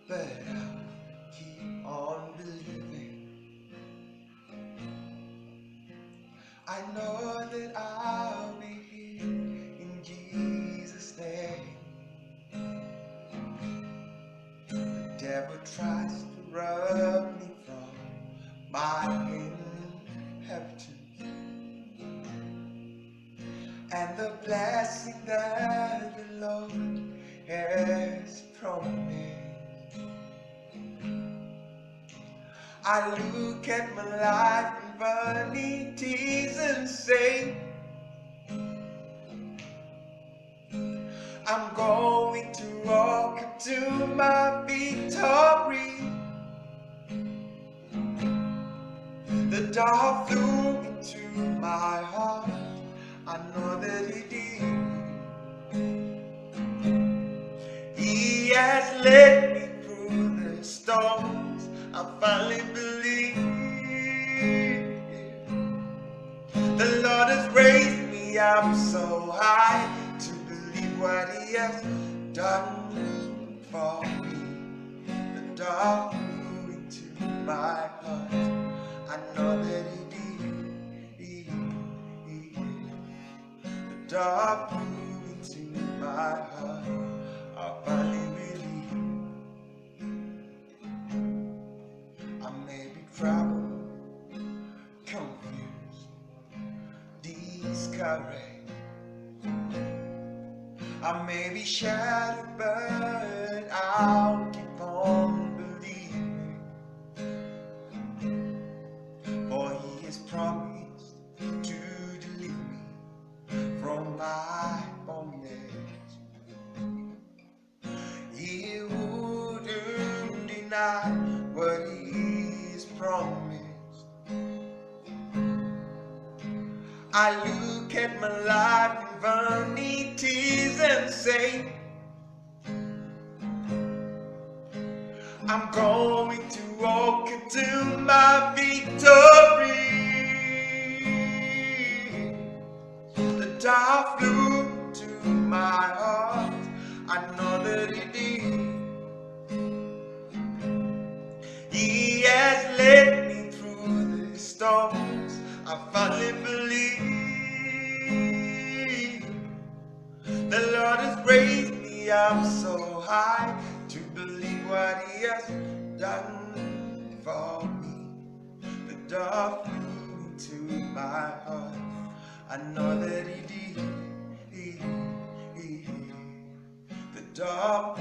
but I'll keep on believing. I know that I'll be healed in Jesus' name. The devil tries to rob me from my inheritance and the blessing that the Lord has promised. I look at my life and vanities and say, I'm going to walk to my victory. The dove flew into my heart, I know that he did. He has led me through the storms, I finally believe. The Lord has raised me up so high to believe what he has done for me. The dove flew into my heart, I know that he did. The dove flew into my heart, I finally believe. I may be troubled, confused, discouraged. I may be shattered, but I'll keep on believing. For he has promised to deliver me from my bondage. He wouldn't deny what he's promised. I look at my life in vanities and say, I'm going to walk into my victory. The dove flew to my heart, I know that he did. He has led me through the storms, I finally believe. The Lord has raised me up so high to believe what he has done for me. The dove flew into my heart, I know that he did. The dove